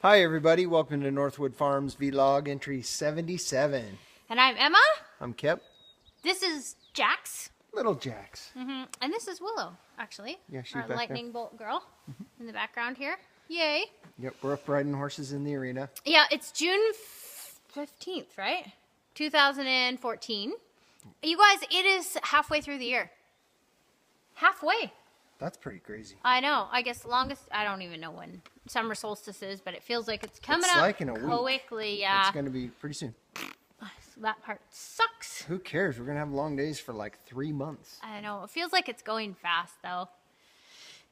Hi everybody, welcome to Northwood Farms Vlog entry 77. And I'm Emma. I'm Kip. This is Jax. Little Jax. And this is Willow, actually. Yeah, she's our back lightning bolt girl in the background here. Yay. Yep, we're up riding horses in the arena. Yeah, it's June 15th, right? 2014. You guys, it is halfway through the year. Halfway. That's pretty crazy. I know. I guess longest, I don't even know when summer solstice is, but it feels like it's coming It's up like in a week. quickly. Yeah. It's going to be pretty soon. So that part sucks. Who cares? We're going to have long days for like 3 months. I know. It feels like it's going fast, though.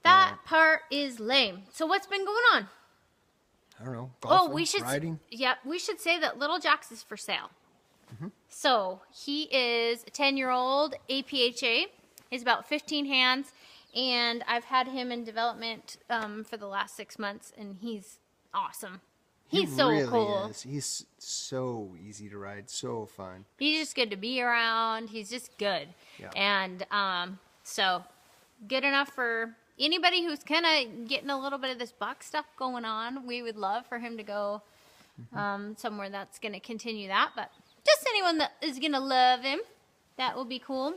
That part is lame. So what's been going on? I don't know. Golfing, We should riding. Yeah, we should say that Little Jax is for sale. So he is a 10-year-old APHA. He's about 15 hands, and I've had him in development for the last 6 months, and he's awesome. He's so really cool. Is. He's so easy to ride, so fun. He's just good to be around. He's just good. Yeah. And so good enough for anybody who's kind of getting a little bit of this buck stuff going on. We would love for him to go somewhere that's going to continue that. But just anyone that is going to love him, that will be cool.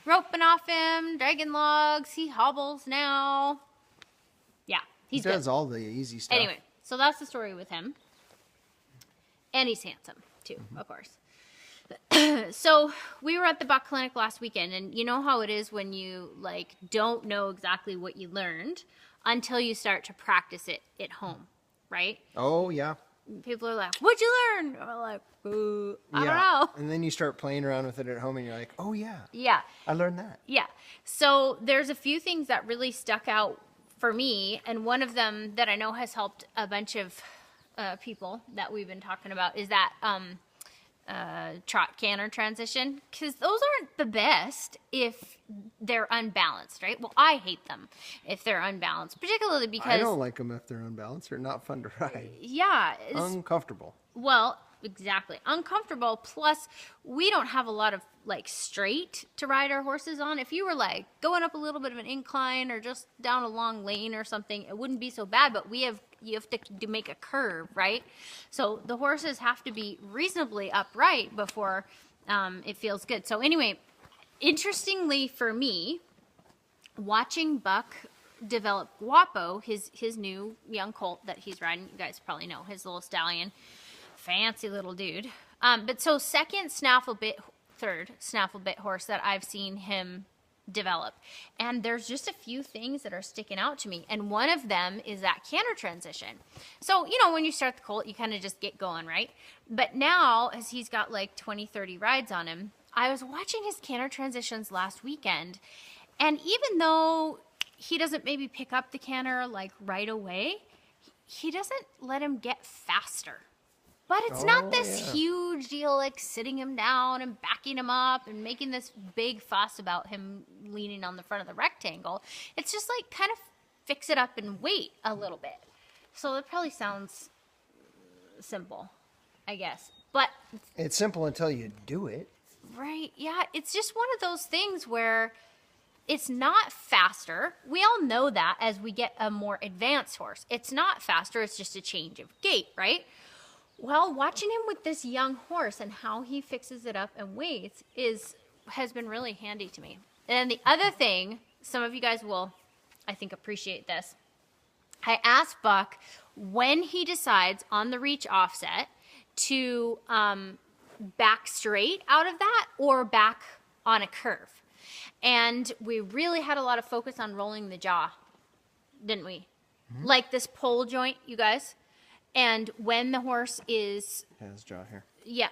Roping off him, dragging logs. He hobbles now. Yeah, he's He does good. all the easy stuff. Anyway, so that's the story with him. And he's handsome, too, of course. So we were at the buck clinic last weekend, and you know how it is when you like don't know exactly what you learned until you start to practice it at home, right? Oh, yeah. People are like, "What'd you learn?" Or like, I don't know. And then you start playing around with it at home and you're like, oh, yeah, Yeah, I learned that. yeah. So there's a few things that really stuck out for me, and one of them that I know has helped a bunch of people that we've been talking about is that trot canter transition, because those aren't the best if they're unbalanced, right? Well, I hate them if they're unbalanced, particularly because I don't like them if they're unbalanced. They're not fun to ride. yeah, Uncomfortable. well, exactly, uncomfortable. Plus, we don't have a lot of like straight to ride our horses on. If you were like going up a little bit of an incline or just down a long lane or something, it wouldn't be so bad. But you have to make a curve, right? So the horses have to be reasonably upright before it feels good. So anyway, interestingly for me, watching Buck develop Guapo, his new young colt that he's riding, you guys probably know, his little stallion, fancy little dude. But so third snaffle bit horse that I've seen him develop. And there's just a few things that are sticking out to me. And one of them is that canter transition. So, you know, when you start the colt, you kind of just get going, right? But now, as he's got like 20, 30 rides on him, I was watching his canter transitions last weekend. And even though he doesn't maybe pick up the canter like right away, he doesn't let him get faster. But it's not this huge deal like sitting him down and backing him up and making this big fuss about him leaning on the front of the rectangle. It's just like kind of fix it up and wait a little bit. So it probably sounds simple, I guess. But It's simple until you do it. right, yeah, it's just one of those things where it's not faster. We all know that as we get a more advanced horse. It's not faster, it's just a change of gait, right? Well, watching him with this young horse and how he fixes it up and waits has been really handy to me. And the other thing, some of you guys will, I think, appreciate this. I asked Buck when he decides on the reach offset to back straight out of that or back on a curve. And we really had a lot of focus on rolling the jaw, didn't we? Like this pole joint, you guys. And when the horse is, Has jaw here. yeah,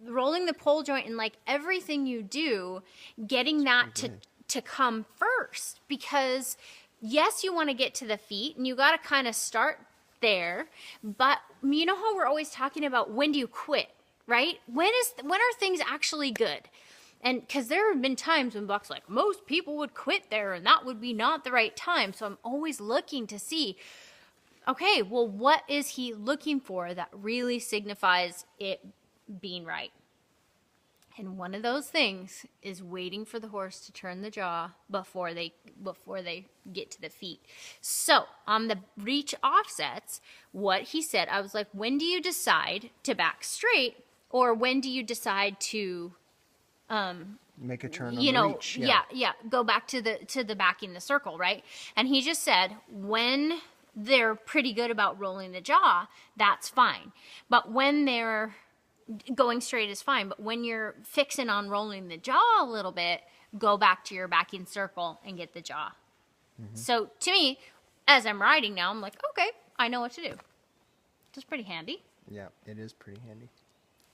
rolling the pole joint and like everything you do, getting that to come first. Because yes, you want to get to the feet and you got to kind of start there. But you know how we're always talking about when do you quit, right? When are things actually good? And because there have been times when Buck's like, most people would quit there and that would be not the right time. So I'm always looking to see, okay, well, what is he looking for that really signifies it being right? And one of those things is waiting for the horse to turn the jaw before they get to the feet. So on the reach offsets, what he said, I was like, when do you decide to back straight, or when do you decide to Make a turn on the reach. go back to the backing the circle, right? And he just said when they're pretty good about rolling the jaw, that's fine. But when they're going straight is fine, but when you're fixing on rolling the jaw a little bit, go back to your backing circle and get the jaw. So to me, as I'm riding now, I'm like, okay, I know what to do. It's pretty handy. Yeah, it is pretty handy.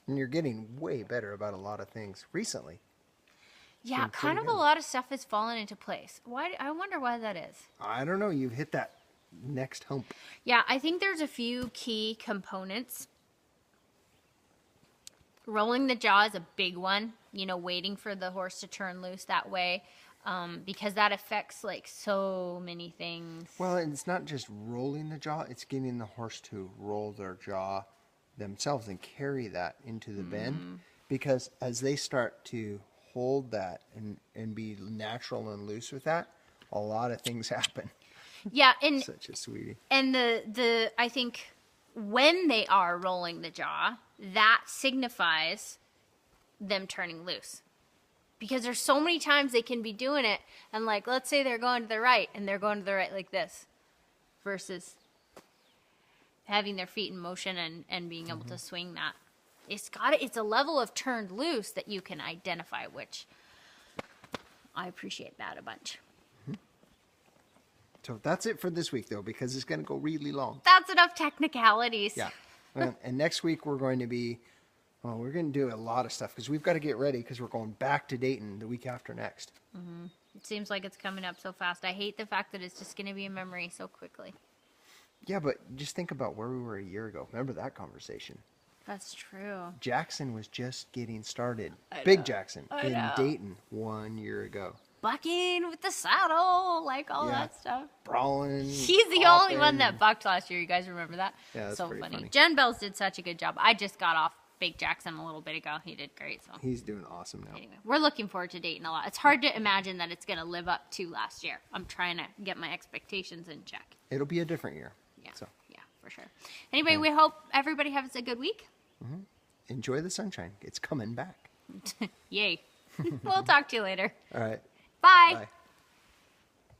And you're getting way better about a lot of things recently. Yeah, kind of a lot of stuff has fallen into place. I wonder why that is. I don't know. You've hit that next hump. Yeah, I think there's a few key components. Rolling the jaw is a big one, waiting for the horse to turn loose that way, because that affects like so many things. Well, it's not just rolling the jaw, it's getting the horse to roll their jaw themselves and carry that into the bend, because as they start to hold that and be natural and loose with that, a lot of things happen. Yeah, and such a sweetie. And the I think when they are rolling the jaw, that signifies them turning loose. Because there's so many times they can be doing it, and like, let's say they're going to the right, and they're going to the right like this, versus having their feet in motion and being able to swing that. It's a level of turned loose that you can identify, which I appreciate that a bunch. So that's it for this week, though, because it's going to go really long. That's enough technicalities. Yeah. And next week we're going to do a lot of stuff because we've got to get ready because we're going back to Dayton the week after next. It seems like it's coming up so fast. I hate the fact that it's just going to be a memory so quickly. Yeah, but just think about where we were a year ago. Remember that conversation? That's true. Jackson was just getting started. I Big know. Jackson I in know. Dayton 1 year ago. Bucking with the saddle, like all that stuff. Brawling. He's the only one that bucked last year. You guys remember that? Yeah, that's so pretty funny. Jen Bells did such a good job. I just got off Big Jackson a little bit ago. He did great. So He's doing awesome now. anyway, we're looking forward to Dayton a lot. It's hard to imagine that it's going to live up to last year. I'm trying to get my expectations in check. It'll be a different year. Yeah, So yeah, for sure. Anyway, we hope everybody has a good week. enjoy the sunshine. It's coming back. Yay. We'll talk to you later. All right. Bye. Bye.